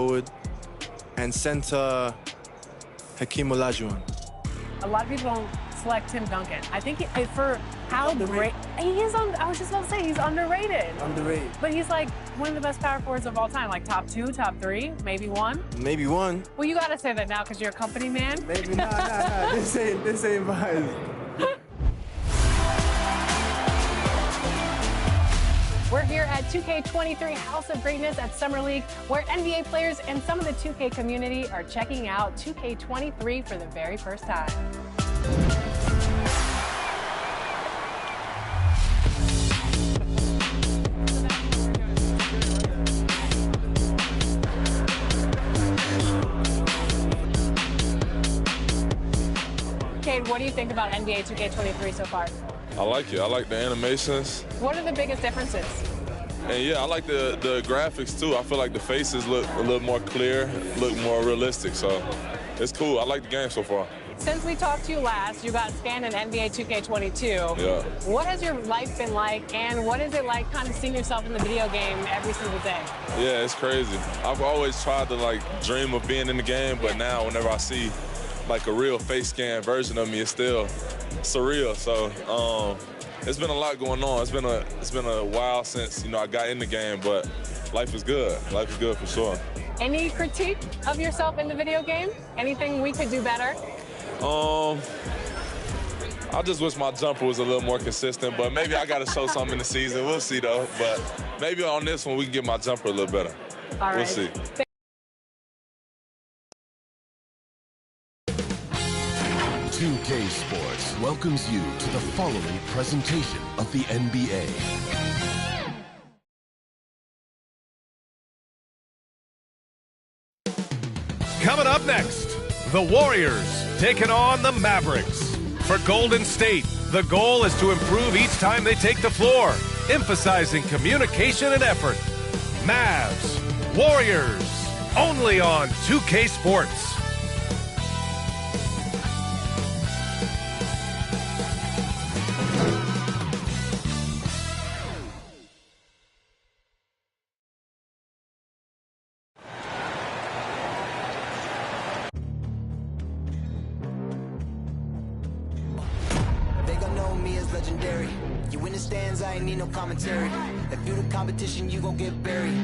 forward, and center Hakeem Olajuwon. A lot of people don't select Tim Duncan. I think for how great he is, I was just about to say he's underrated. Underrated. But he's like one of the best power forwards of all time, like top 2, top 3, maybe 1. Maybe 1. Well, you gotta say that now because you're a company man. Maybe nah. This ain't biased. We're here at 2K23 House of Greatness at Summer League, where NBA players and some of the 2K community are checking out 2K23 for the very first time. Cade, what do you think about NBA 2K23 so far? I like it. I like the animations. What are the biggest differences? And yeah, I like the graphics too. I feel like the faces look a little more clear, look more realistic. So it's cool. I like the game so far. Since we talked to you last, you got scanned in NBA 2K22. Yeah. What has your life been like, and what is it like kind of seeing yourself in the video game every single day? Yeah, it's crazy. I've always tried to like dream of being in the game, but now whenever I see like a real face scan version of me, it's still surreal. So it's been a lot going on. It's been a while since I got in the game, but life is good. Life is good for sure. Any critique of yourself in the video game? Anything we could do better? I just wish my jumper was a little more consistent, but maybe I got to show something in the season. We'll see though. But maybe on this one we can get my jumper a little better. All right. We'll see. 2K Sports welcomes you to the following presentation of the NBA. Coming up next, the Warriors taking on the Mavericks. For Golden State, the goal is to improve each time they take the floor, emphasizing communication and effort. Mavs, Warriors, only on 2K Sports. Legendary. You in the stands, I ain't need no commentary. If you the competition, you gon' get buried.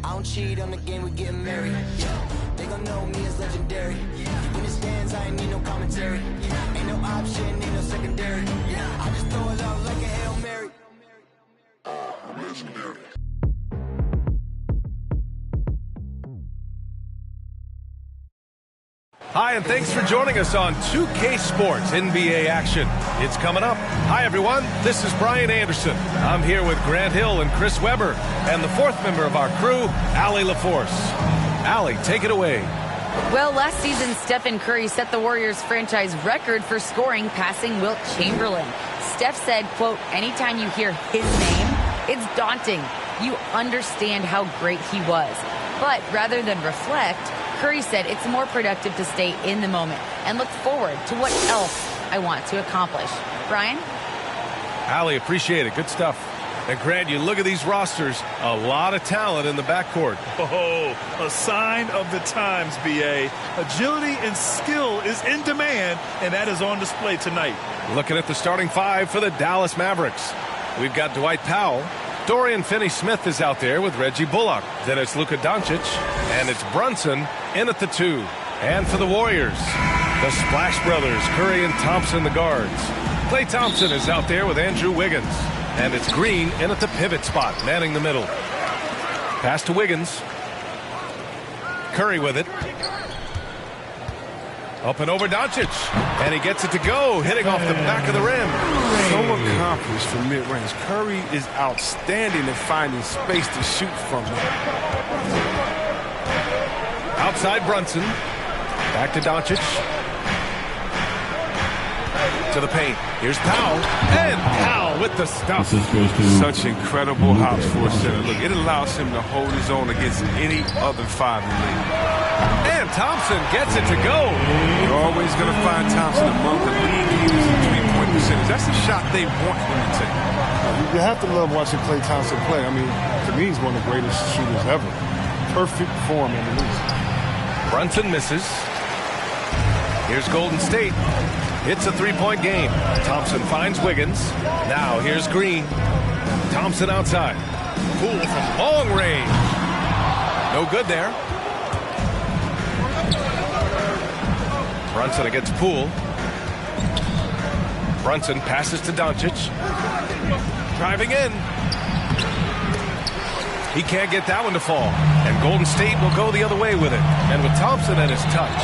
I don't cheat on the game, we getting married. Yeah. They gon' know me as legendary. You in the stands, I ain't need no commentary. Ain't no option, ain't no secondary. I just throw it out like a Hail Mary. I'm legendary. Hi, and thanks for joining us on 2K Sports NBA action. It's coming up. Hi, everyone. This is Brian Anderson. I'm here with Grant Hill and Chris Webber, and the fourth member of our crew, Allie LaForce. Allie, take it away. Well, last season, Stephen Curry set the Warriors franchise record for scoring, passing Wilt Chamberlain. Steph said, quote, anytime you hear his name, it's daunting. You understand how great he was. But rather than reflect, Curry said it's more productive to stay in the moment and look forward to what else I want to accomplish. Brian? Allie, appreciate it. Good stuff. And Grant, you look at these rosters, a lot of talent in the backcourt. Oh, a sign of the times, B.A. Agility and skill is in demand, and that is on display tonight. Looking at the starting five for the Dallas Mavericks. We've got Dwight Powell. Dorian Finney-Smith is out there with Reggie Bullock. Then it's Luka Doncic, and it's Brunson in at the 2. And for the Warriors, the Splash Brothers, Curry and Thompson, the guards. Klay Thompson is out there with Andrew Wiggins. And it's Green in at the pivot spot, manning the middle. Pass to Wiggins. Curry with it. Up and over Doncic. And he gets it to go, hitting off the back of the rim. So accomplished from mid-range. Curry is outstanding at finding space to shoot from. Outside Brunson. Back to Doncic. To the paint. Here's Powell. And Powell with the stuff. Such incredible hops for a center. Look, it allows him to hold his own against any other 5 in the league. And Thompson gets it to go. You're always going to find Thompson among the league leaders in three-point percentage. That's the shot they want him to take. You have to love watching Klay Thompson play. I mean, to me, he's one of the greatest shooters ever. perfect form in the league. Brunson misses. Here's Golden State. It's a three-point game. Thompson finds Wiggins. Now here's Green. Thompson outside. Poole from long range. No good there. Brunson against Poole. Brunson passes to Doncic. Driving in. He can't get that one to fall. And Golden State will go the other way with it. And with Thompson at his touch,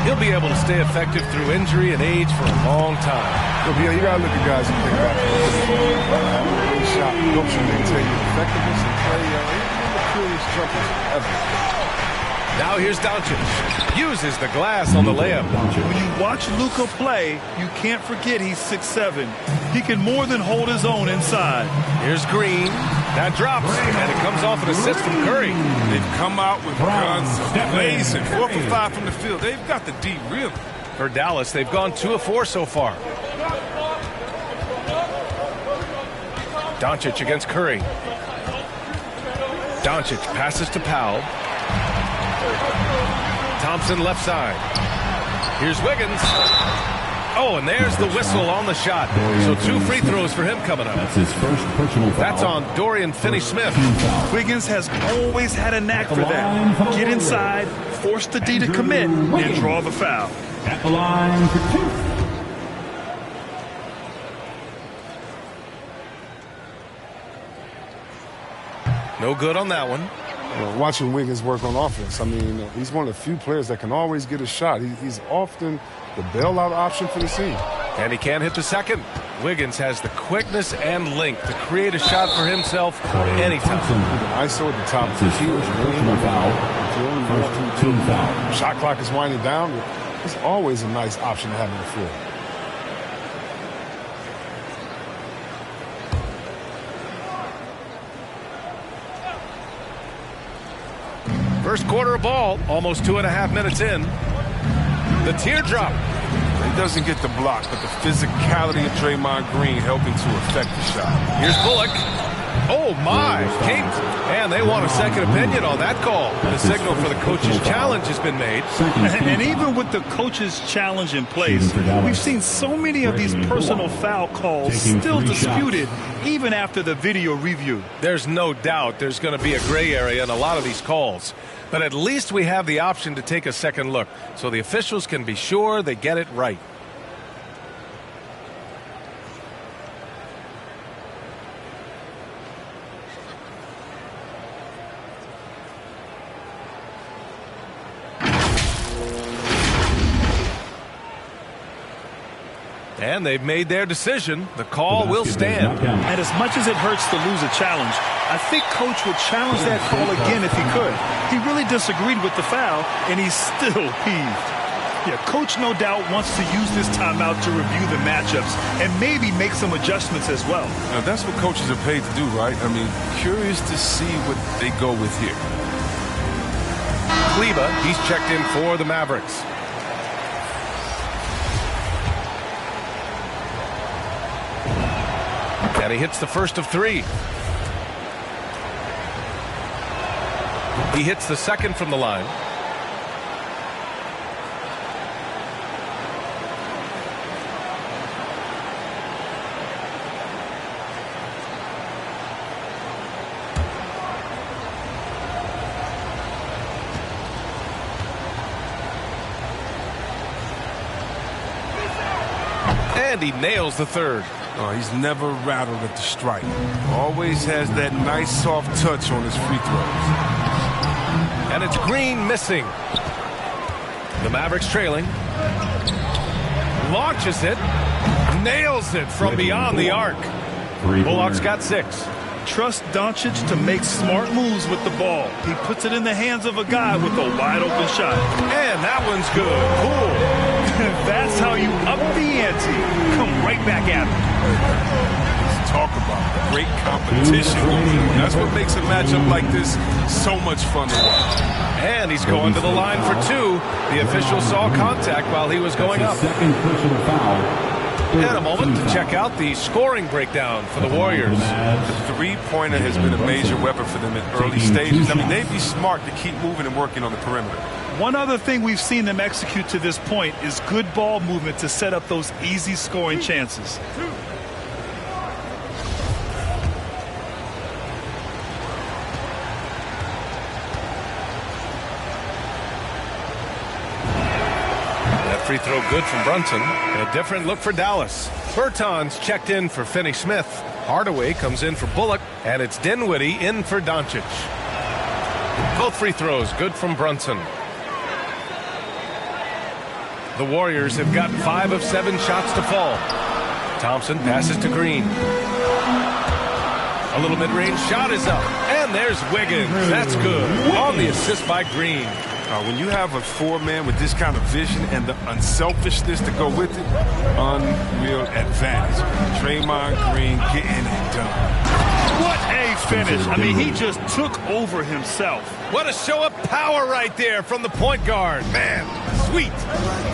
he'll be able to stay effective through injury and age for a long time. You got to look at guys who pick back. One shot helps you maintain your effectiveness and play the curious jumpers ever. Now here's Doncic. Uses the glass on the layup. When you watch Luka play, you can't forget he's 6'7". He can more than hold his own inside. Here's Green. That drops, and it comes off an assist from Curry. They've come out with guns blazing, 4 for 5 from the field. They've got the D really. For Dallas, they've gone 2 of 4 so far. Doncic against Curry. Doncic passes to Powell. Thompson left side. Here's Wiggins. Oh, and there's the whistle on the shot. So 2 free throws for him coming up. That's his first personal foul. That's on Dorian Finney-Smith. Wiggins has always had a knack for that. Get inside, force the D to commit, and draw the foul. At the line for 2. No good on that one. Watching Wiggins work on offense, I mean, he's one of the few players that can always get a shot. He's often the bailout option for the team. And he can't hit the second. Wiggins has the quickness and length to create a shot for himself anytime. ISO at the top. That's his first personal foul. First team foul. Shot clock is winding down. It's always a nice option to have on the floor. First quarter of ball, almost 2.5 minutes in. The teardrop. He doesn't get the block, but the physicality of Draymond Green helping to affect the shot. Here's Bullock. Oh, my. King. And they want a second opinion on that call. The signal for the coach's challenge has been made. And even with the coach's challenge in place, we've seen so many of these personal foul calls still disputed even after the video review. There's no doubt there's going to be a gray area in a lot of these calls. But at least we have the option to take a second look, so the officials can be sure they get it right. And they've made their decision. The call will stand. And as much as it hurts to lose a challenge, I think Coach would challenge that call again if he could. He really disagreed with the foul, and he's still peeved. Yeah, Coach no doubt wants to use this timeout to review the matchups and maybe make some adjustments as well. Now, that's what coaches are paid to do, right? I mean, curious to see what they go with here. Kleba, he's checked in for the Mavericks. And he hits the first of 3. He hits the second from the line. And he nails the third. Oh, he's never rattled at the stripe. Always has that nice soft touch on his free throws. And it's Green missing. The Mavericks trailing. Launches it. Nails it from beyond the arc. Bullock's got 6. Trust Doncic to make smart moves with the ball. He puts it in the hands of a guy with a wide open shot. And that one's good. Cool. That's how you up the ante. Come right back at him. Let's talk about great competition. That's what makes a matchup like this so much fun to watch. And he's going to the line for 2. The official saw contact while he was going up. Second personal foul. And a moment to check out the scoring breakdown for the Warriors. The three-pointer has been a major weapon for them in early stages. I mean, they'd be smart to keep moving and working on the perimeter. One other thing we've seen them execute to this point is good ball movement to set up those easy scoring chances. That free throw good from Brunson. And a different look for Dallas. Bertans checked in for Finney Smith. Hardaway comes in for Bullock. And it's Dinwiddie in for Doncic. Both free throws good from Brunson. The Warriors have got 5 of 7 shots to fall. Thompson passes to Green. A little mid-range shot is up. And there's Wiggins. That's good. On the assist by Green. When you have a four-man with this kind of vision and the unselfishness to go with it, unreal advantage. Draymond Green getting it done. What a finish. I mean, he just took over himself. What a show of power right there from the point guard. Man, sweet.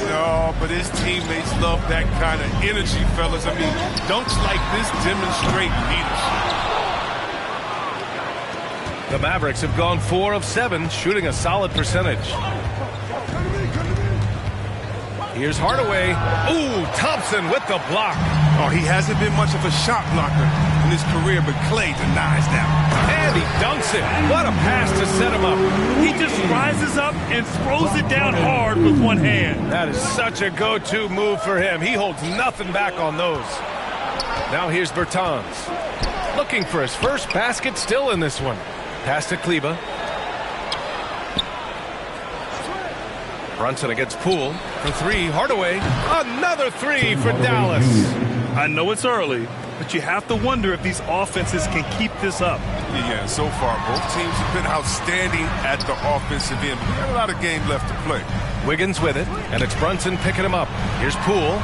No, but his teammates love that kind of energy, fellas. I mean, dunks like this demonstrate leadership. The Mavericks have gone 4 of 7, shooting a solid percentage. Here's Hardaway. Ooh, Thompson with the block. Oh, he hasn't been much of a shot blocker in his career, but Clay denies that. And he dunks it. What a pass to set him up. He just rises up and throws it down hard with one hand. That is such a go-to move for him. He holds nothing back on those. Now here's Bertans. Looking for his first basket, still in this one. Pass to Kleba. Brunson against Poole for 3. Hardaway. Another 3 for Dallas. I know it's early, but you have to wonder if these offenses can keep this up. Yeah, so far both teams have been outstanding at the offensive end, but we got a lot of game left to play. Wiggins with it, and it's Brunson picking him up. Here's Poole.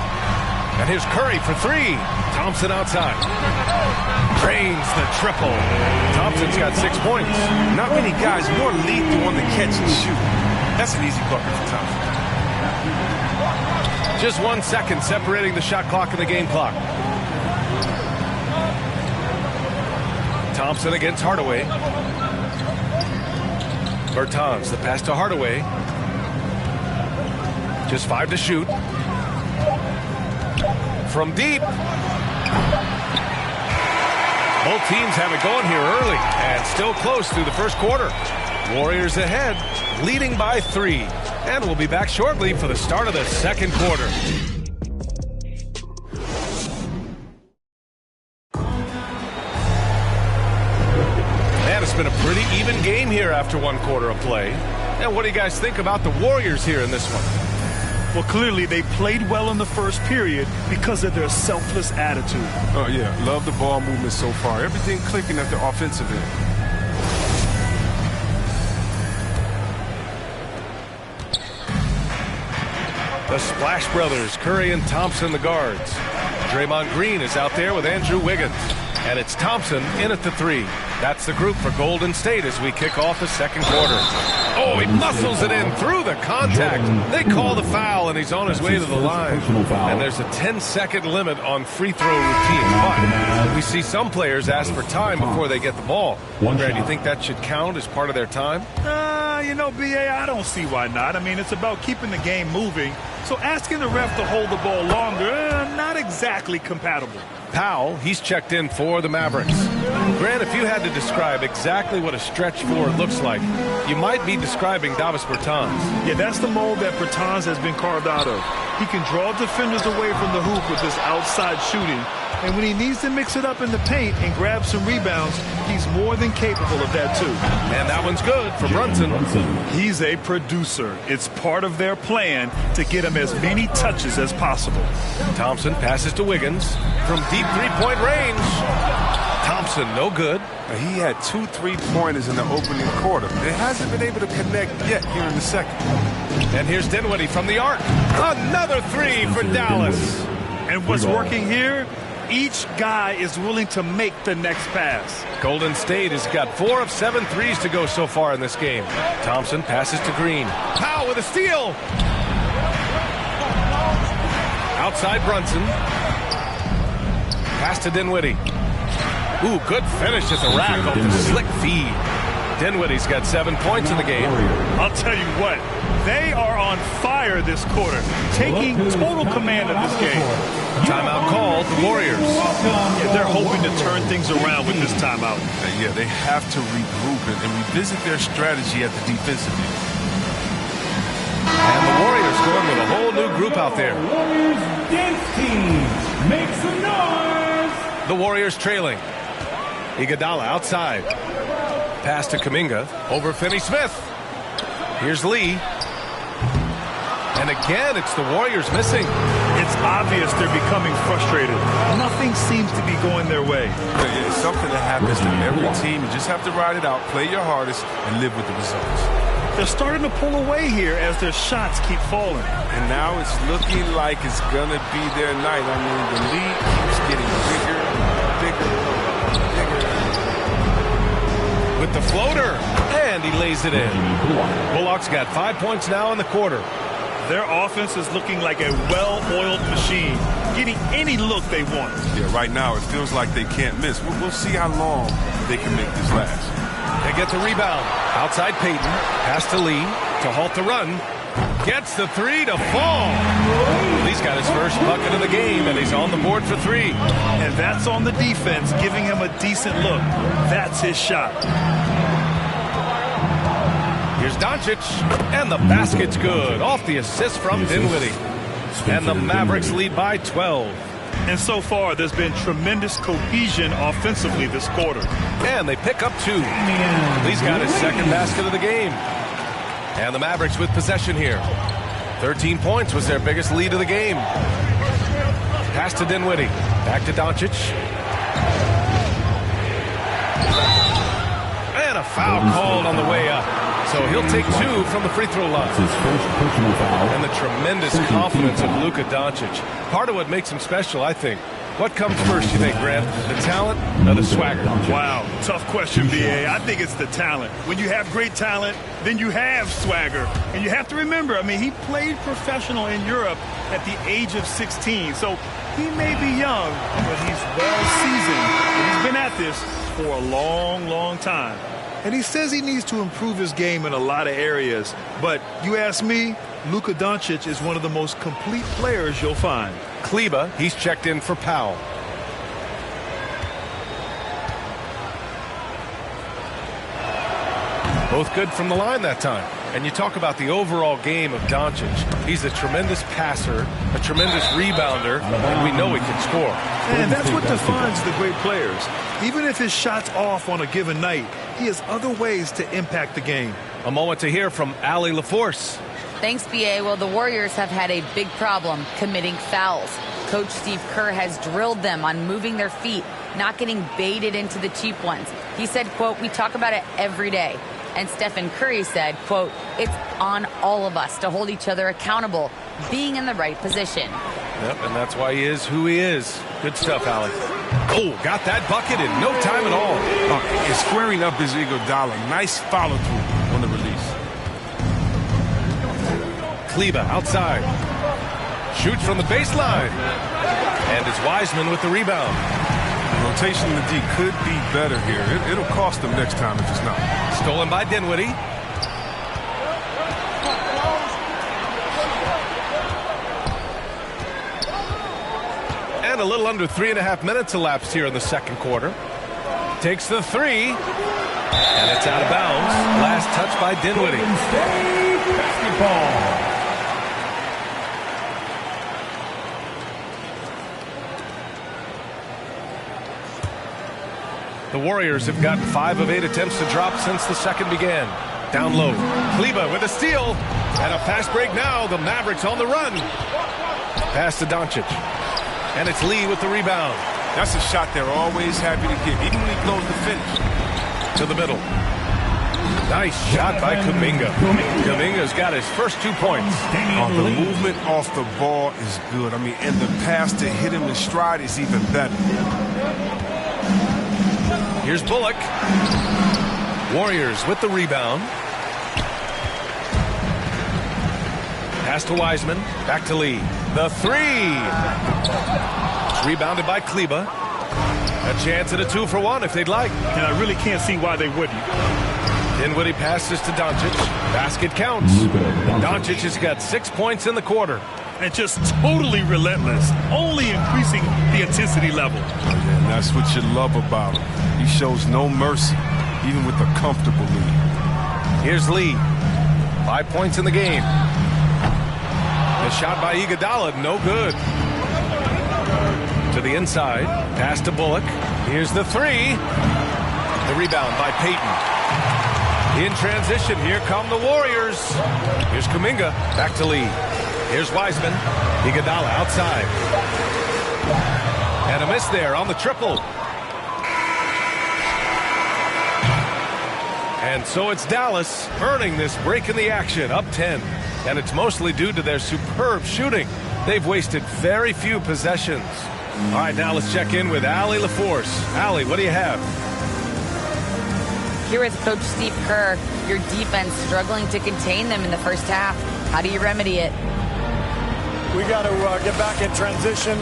And here's Curry for 3. Thompson outside. Drains the triple. Thompson's got 6 points. Not many guys more lethal on the catch and shoot. That's an easy bucket for Thompson. Just 1 second separating the shot clock and the game clock. Thompson against Hardaway. Bertans, the pass to Hardaway. Just 5 to shoot. From deep. Both teams have it going here early and still close through the first quarter. Warriors ahead, leading by 3. And we'll be back shortly for the start of the second quarter. Man, it's been a pretty even game here after 1 quarter of play. And what do you guys think about the Warriors here in this one? Well, clearly they played well in the first period because of their selfless attitude. Oh, yeah. Love the ball movement so far. Everything clicking at the offensive end. The Splash Brothers, Curry and Thompson, the guards. Draymond Green is out there with Andrew Wiggins. And it's Thompson in at the 3. That's the group for Golden State as we kick off the second quarter. Oh, he muscles it in through the contact. They call the foul, and he's on his way to the line. And there's a 10-second limit on free throw routine. But we see some players ask for time before they get the ball. Brad, do you think that should count as part of their time? You know, B.A., I don't see why not. I mean, it's about keeping the game moving. So asking the ref to hold the ball longer, not exactly compatible. Powell, he's checked in for the Mavericks. Grant, if you had to describe exactly what a stretch 4 looks like, you might be describing Davis Bertans. Yeah, that's the mold that Bertans has been carved out of. He can draw defenders away from the hoop with his outside shooting. And when he needs to mix it up in the paint and grab some rebounds, he's more than capable of that too. And that one's good for Brunson. He's a producer. It's part of their plan to get him as many touches as possible. Thompson passes to Wiggins from deep three-point range. Thompson, no good. He had 2 3-pointers in the opening quarter. It hasn't been able to connect yet here in the second. And here's Dinwiddie from the arc. Another 3 for Dallas. And what's working here? Each guy is willing to make the next pass. Golden State has got 4 of 7 threes to go so far in this game. Thompson passes to Green. Powell with a steal. Outside Brunson. Pass to Dinwiddie. Ooh, good finish at the rack off the slick feed. Dinwiddie's got 7 points in the game. I'll tell you what, they are on fire this quarter, taking total command of this game. Timeout called, the Warriors. Yeah, they're hoping to turn things around with this timeout. Yeah, they have to regroup and revisit their strategy at the defensive end. And the Warriors going with a whole new group out there. Warriors dance team, make some noise. The Warriors trailing. Iguodala outside. Pass to Kuminga over Finney-Smith. Here's Lee. And again, it's the Warriors missing. It's obvious they're becoming frustrated. Nothing seems to be going their way. Yeah, it's something that happens to every team. You just have to ride it out, play your hardest, and live with the results. They're starting to pull away here as their shots keep falling. And now it's looking like it's going to be their night. I mean, the lead keeps getting bigger, bigger. With the floater, and he lays it in. Bullock's got 5 points now in the quarter. Their offense is looking like a well-oiled machine, getting any look they want. Yeah, right now it feels like they can't miss. We'll see how long they can make this last. They get the rebound. Outside Payton. Pass to Lee to halt the run. Gets the three to fall. Lee's got his first bucket of the game, and he's on the board for 3. And that's on the defense, giving him a decent look. That's his shot. Here's Doncic, and the basket's good. Off the assist from Dinwiddie. And the Mavericks lead by 12. And so far, there's been tremendous cohesion offensively this quarter. And they pick up 2. Lee's got his second basket of the game. And the Mavericks with possession here. 13 points was their biggest lead of the game. Pass to Dinwiddie. Back to Doncic. And a foul called on the way up. So he'll take 2 from the free throw line. And the tremendous confidence of Luka Doncic. Part of what makes him special, I think. What comes first, you think, Grant? The talent or the swagger? Wow, tough question, B.A. I think it's the talent. When you have great talent, then you have swagger. And you have to remember, I mean, he played professional in Europe at the age of 16. So he may be young, but he's well-seasoned. And he's been at this for a long, long time. And he says he needs to improve his game in a lot of areas. But you ask me, Luka Doncic is one of the most complete players you'll find. Kleba, he's checked in for Powell. Both good from the line that time. And you talk about the overall game of Doncic. He's a tremendous passer, a tremendous rebounder, and we know he can score. And that's what defines the great players. Even if his shot's off on a given night, he has other ways to impact the game. A moment to hear from Allie LaForce. Thanks, B.A. Well, the Warriors have had a big problem committing fouls. Coach Steve Kerr has drilled them on moving their feet, not getting baited into the cheap ones. He said, quote, "We talk about it every day." And Stephen Curry said, quote, "It's on all of us to hold each other accountable, being in the right position." Yep, and that's why he is who he is. Good stuff, Allie. Oh, got that bucket in no time at all. And squaring up is Iguodala. Nice follow-through on the release. Kleba outside. Shoots from the baseline. And it's Wiseman with the rebound. Rotation in the D could be better here. It'll cost them next time if it's not. Stolen by Dinwiddie. And a little under 3.5 minutes elapsed here in the second quarter. Takes the 3. And it's out of bounds. Last touch by Dinwiddie. State basketball. The Warriors have gotten 5 of 8 attempts to drop since the second began. Down low. Kleba with a steal. And a fast break now. The Mavericks on the run. Pass to Doncic. And it's Lee with the rebound. That's a shot they're always happy to get, even when he blows the finish. To the middle. Nice shot by Kuminga. Kuminga's got his first 2 points. The movement off the ball is good. I mean, and the pass to hit him in stride is even better. Here's Bullock. Warriors with the rebound. Pass to Wiseman. Back to Lee. The 3. Rebounded by Kleba. A chance at a 2-for-1 if they'd like. And I really can't see why they wouldn't. Dinwiddie passes to Doncic. Basket counts. Doncic has got 6 points in the quarter. And just totally relentless, only increasing the intensity level. Oh, yeah, and that's what you love about him. He shows no mercy, even with a comfortable lead. Here's Lee. 5 points in the game. A shot by Iguodala, no good. To the inside, pass to Bullock. Here's the three. The rebound by Payton. In transition, here come the Warriors. Here's Kuminga, back to Lee. Here's Wiseman. Iguodala outside. And a miss there on the triple. And so it's Dallas earning this break in the action, up 10. And it's mostly due to their superb shooting. They've wasted very few possessions. All right, now let's check in with Allie LaForce. Allie, what do you have? Here with Coach Steve Kerr, your defense struggling to contain them in the first half. How do you remedy it? We got to get back in transition.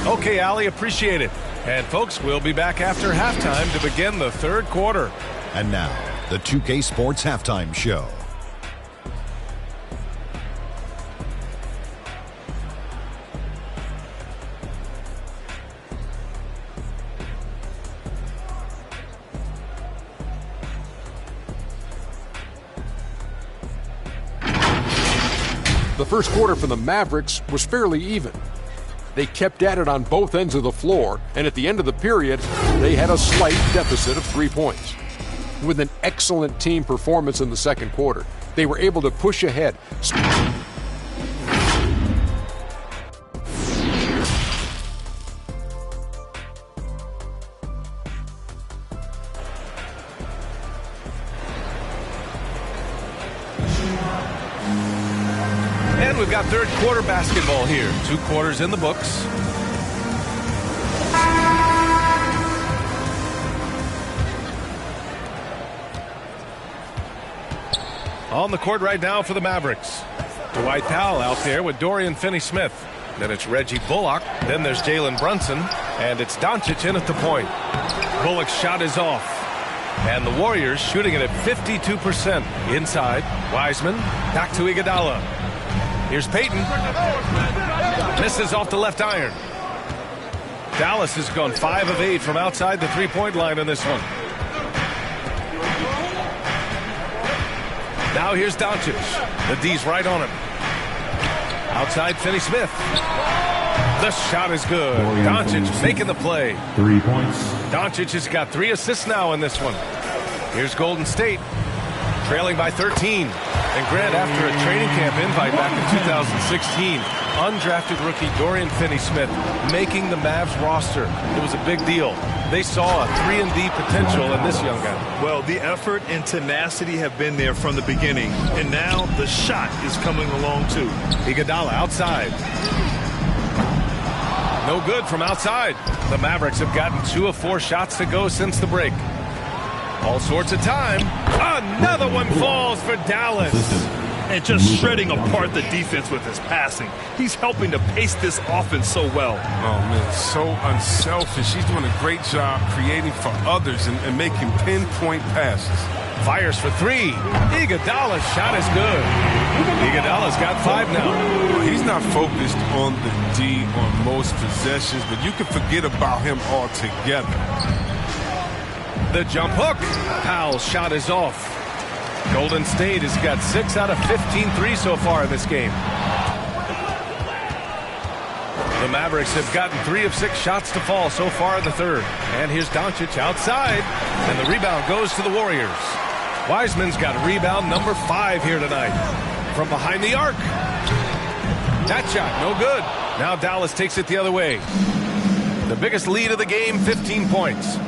Okay, Allie, appreciate it. And folks, we'll be back after halftime to begin the third quarter. And now, the 2K Sports Halftime Show. The first quarter for the Mavericks was fairly even. They kept at it on both ends of the floor, and at the end of the period, they had a slight deficit of 3 points. With an excellent team performance in the second quarter, they were able to push ahead. And we've got third quarter basketball here. 2 quarters in the books. On the court right now for the Mavericks. Dwight Powell out there with Dorian Finney-Smith. Then it's Reggie Bullock. Then there's Jalen Brunson. And it's Doncic in at the point. Bullock's shot is off. And the Warriors shooting it at 52%. Inside, Wiseman. Back to Iguodala. Here's Payton. Misses off the left iron. Dallas has gone 5 of 8 from outside the three-point line in this one. Now here's Doncic. The D's right on him. Outside Finney-Smith. The shot is good. Doncic making the play. 3 points. Doncic has got 3 assists now in this one. Here's Golden State. Trailing by 13. And Grant, after a training camp invite back in 2016, undrafted rookie Dorian Finney-Smith making the Mavs roster. It was a big deal. They saw a 3-and-D potential in this young guy. Well, the effort and tenacity have been there from the beginning. And now the shot is coming along too. Iguodala outside. No good from outside. The Mavericks have gotten 2 of 4 shots to go since the break. All sorts of time. Another one falls for Dallas. And just shredding apart the defense with his passing. He's helping to pace this offense so well. Oh, man, so unselfish. He's doing a great job creating for others and making pinpoint passes. Fires for 3. Iguodala's shot is good. Iguodala's got 5 now. He's not focused on the D on most possessions, but you can forget about him altogether. The jump hook. Powell's shot is off. Golden State has got 6 out of 15 threes so far in this game. The Mavericks have gotten 3 of 6 shots to fall so far in the third. And here's Doncic outside. And the rebound goes to the Warriors. Wiseman's got rebound number 5 here tonight. From behind the arc. That shot, no good. Now Dallas takes it the other way. The biggest lead of the game, 15 points.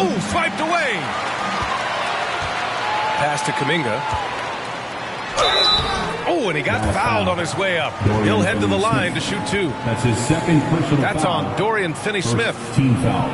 Oh, swiped away. Pass to Kuminga. Oh, and he got fouled on his way up. He'll head to the line to shoot 2. That's his second personal That's foul. on Dorian Finney-Smith. Team foul.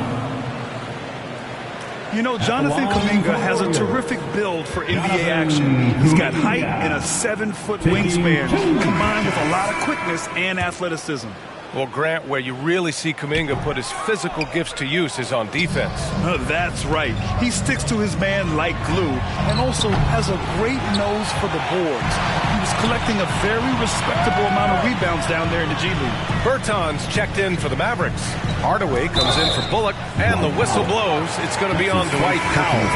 You know, Jonathan Kuminga has a terrific build for NBA action. He's got height and a 7-foot wingspan, combined with a lot of quickness and athleticism. Well, Grant, where you really see Kuminga put his physical gifts to use is on defense. That's right. He sticks to his man like glue and also has a great nose for the boards. He was collecting a very respectable amount of rebounds down there in the G League. Bertans checked in for the Mavericks. Hardaway comes in for Bullock, and the whistle blows. It's going to be on Dwight Powell.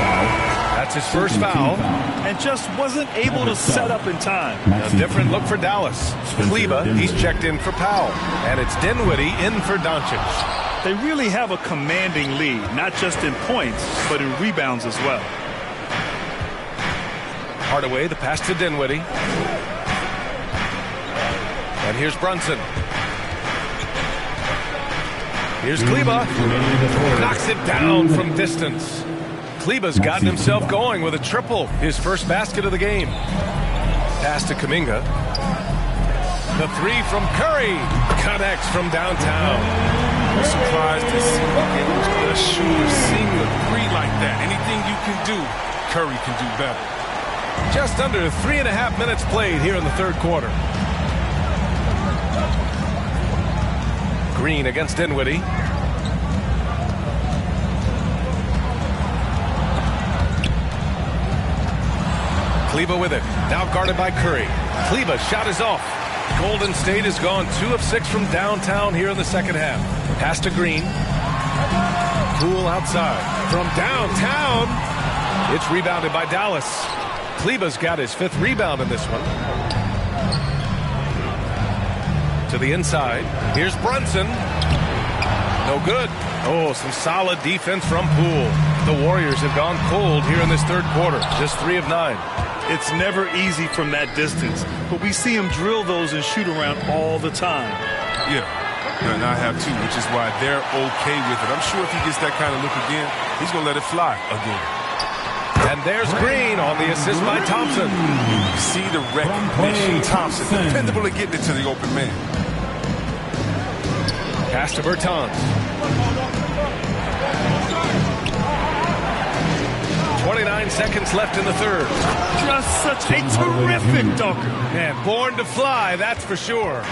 That's his first foul. And just wasn't able to set up in time. A different look for Dallas. Kleba, he's checked in for Powell. And it's Dinwiddie in for Doncic. They really have a commanding lead, not just in points, but in rebounds as well. Hardaway, the pass to Dinwiddie. And here's Brunson. Here's Kleba. Knocks it down from distance. Kleba's gotten himself going with a triple. His first basket of the game. Pass to Kuminga. The three from Curry. Connects from downtown. I'm surprised to see a shooter sing a three like that. Anything you can do, Curry can do better. Just under 3.5 minutes played here in the third quarter. Green against Dinwiddie. Kleba with it. Now guarded by Curry. Kleba's shot is off. Golden State has gone 2 of 6 from downtown here in the second half. Pass to Green. Poole outside. From downtown. It's rebounded by Dallas. Kleba's got his 5th rebound in this one. To the inside. Here's Brunson. No good. Oh, some solid defense from Poole. The Warriors have gone cold here in this third quarter. Just 3 of 9. It's never easy from that distance, but we see him drill those and shoot around all the time. Yeah, and I have too, which is why they're okay with it. I'm sure if he gets that kind of look again, he's going to let it fly again. And there's Green on the assist by Thompson. You see the recognition. Thompson, dependable at getting it to the open man. Pass to Bertans. 29 seconds left in the third. Just such a terrific dunker. And born to fly, that's for sure.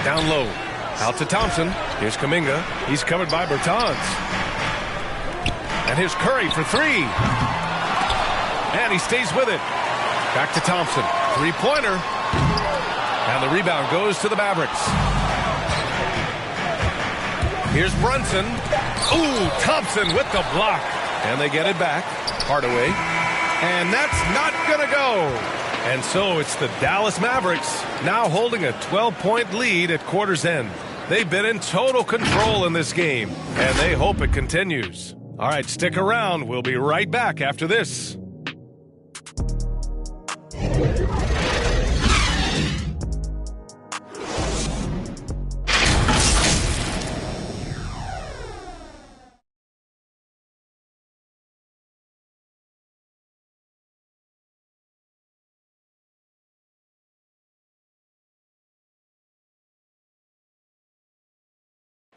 Down low. Out to Thompson. Here's Kuminga. He's covered by Bertans. And here's Curry for 3. And he stays with it. Back to Thompson. 3-pointer. And the rebound goes to the Mavericks. Here's Brunson. Ooh, Thompson with the block. And they get it back. Hardaway. And that's not going to go. And so it's the Dallas Mavericks now holding a 12-point lead at quarter's end. They've been in total control in this game, and they hope it continues. All right, stick around. We'll be right back after this.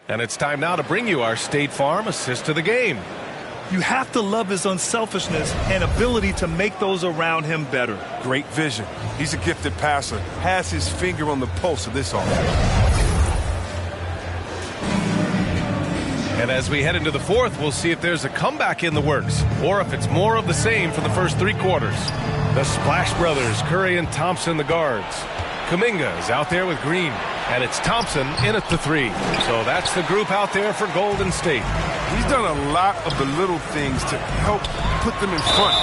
And it's time now to bring you our State Farm assist to the game. You have to love his unselfishness and ability to make those around him better. Great vision. He's a gifted passer. Has his finger on the pulse of this offense. And as we head into the fourth, we'll see if there's a comeback in the works or if it's more of the same for the first 3 quarters. The Splash Brothers, Curry and Thompson, the guards. Kuminga is out there with Green. And it's Thompson in at the 3. So that's the group out there for Golden State. He's done a lot of the little things to help put them in front.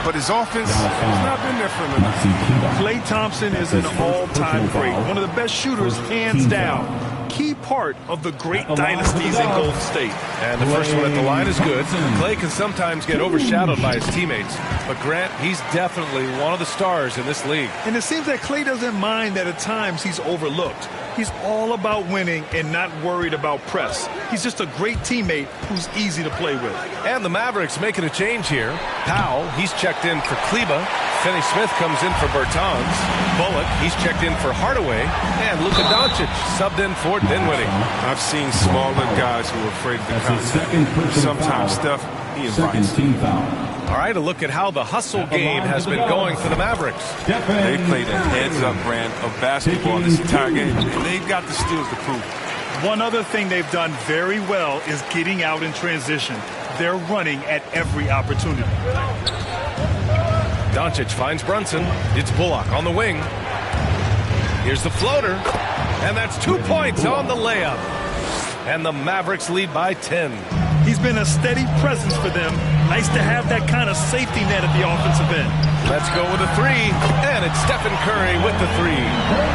But his offense has not been there for him enough. Klay Thompson is an all-time great. One of the best shooters, hands down. Key part of the great dynasties in Golden State. And the first one at the line is good. Klay can sometimes get overshadowed by his teammates. But Grant, he's definitely one of the stars in this league. And it seems that Klay doesn't mind that at times he's overlooked. He's all about winning and not worried about press. He's just a great teammate who's easy to play with. And the Mavericks making a change here. Powell, he's checked in for Kleba. Finney Smith comes in for Bertans. Bullock, he's checked in for Hardaway. And Luka Doncic subbed in for Dinwiddie. I've seen smaller guys who are afraid of the contact. Sometimes Steph, he invites. All right, a look at how the hustle game has been going for the Mavericks. They played a heads-up brand of basketball this entire game, and they've got the steals to prove it. One other thing they've done very well is getting out in transition. They're running at every opportunity. Doncic finds Brunson. It's Bullock on the wing. Here's the floater, and that's 2 points on the layup. And the Mavericks lead by 10. He's been a steady presence for them. Nice to have that kind of safety net at the offensive end. Let's go with a three, and it's Stephen Curry with the three.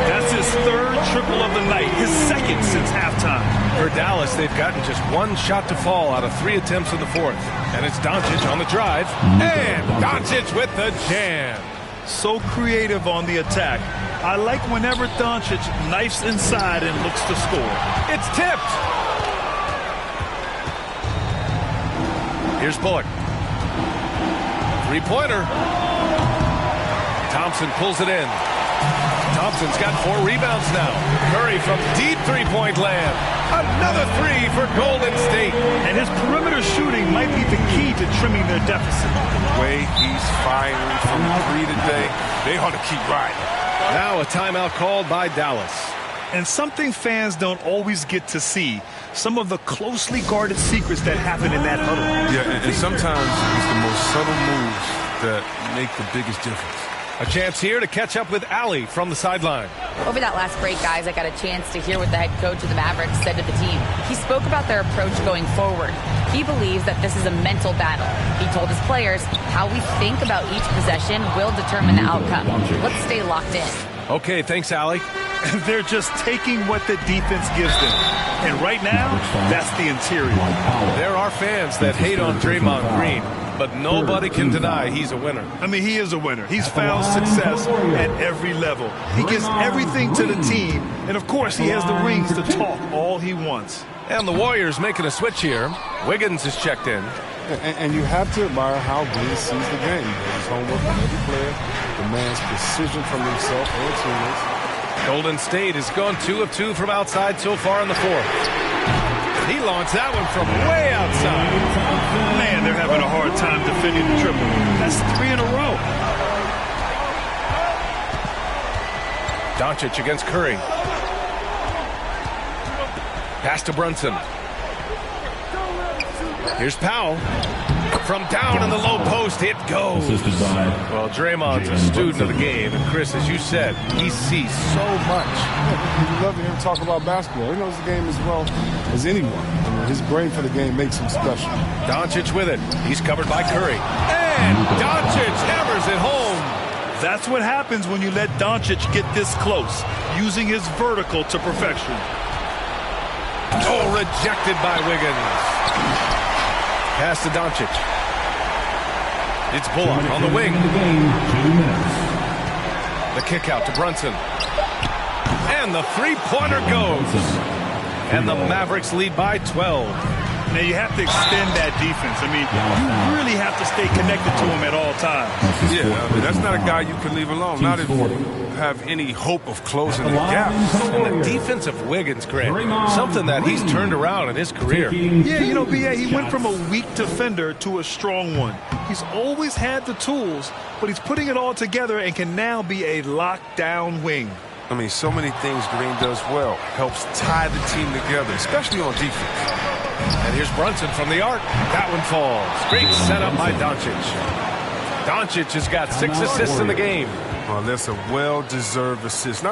That's his third triple of the night, his second since halftime. For Dallas, they've gotten just one shot to fall out of 3 attempts in the fourth. And it's Doncic on the drive, and Doncic with the jam. So creative on the attack. I like whenever Doncic knifes inside and looks to score. It's tipped. Here's Bullock. Three-pointer. Thompson pulls it in. Thompson's got 4 rebounds now. Curry from deep three-point land. Another three for Golden State. And his perimeter shooting might be the key to trimming their deficit. The way he's firing from 3 today, they ought to keep riding. Now a timeout called by Dallas. And something fans don't always get to see, some of the closely guarded secrets that happen in that huddle. Yeah, and sometimes it's the most subtle moves that make the biggest difference. A chance here to catch up with Allie from the sideline. Over that last break, guys, I got a chance to hear what the head coach of the Mavericks said to the team. He spoke about their approach going forward. He believes that this is a mental battle. He told his players how we think about each possession will determine the outcome. Let's stay locked in. Okay, thanks, Allie. They're just taking what the defense gives them. And right now, that's the interior. There are fans that hate on Draymond Green, but nobody can deny he's a winner. I mean, he is a winner. He's found success at every level. He gives everything to the team, and of course, he has the rings to talk all he wants. And the Warriors making a switch here. Wiggins is checked in. And you have to admire how Green sees the game. He does his homework on every player, demands precision from himself and teammates. Golden State has gone 2 of 2 from outside so far in the fourth. He launched that one from way outside. Man, they're having a hard time defending the triple. That's 3 in a row. Doncic against Curry. Pass to Brunson. Here's Powell. From down in the low post, it goes. Well, Draymond's a student of the game. And Chris, as you said, he sees so much. You love to hear him talk about basketball. He knows the game as well as anyone. I mean, his brain for the game makes him special. Doncic with it. He's covered by Curry. And Doncic hammers it home. That's what happens when you let Doncic get this close, using his vertical to perfection. Oh, rejected by Wiggins. Pass to Doncic. It's Bullock on the wing. The kick out to Brunson. And the three-pointer goes. And the Mavericks lead by 12. Now you have to extend that defense. I mean, you really have to stay connected to him at all times. Yeah, I mean, that's not a guy you can leave alone. Not if you have any hope of closing the gap. And the defense of Wiggins, Greg, something that he's turned around in his career. Yeah, you know, B.A., he went from a weak defender to a strong one. He's always had the tools, but he's putting it all together and can now be a lockdown wing. I mean, so many things Green does well. Helps tie the team together, especially on defense. And here's Brunson from the arc. That one falls. Great setup by Doncic. Doncic has got 6 assists in the game. Well, that's a well-deserved assist.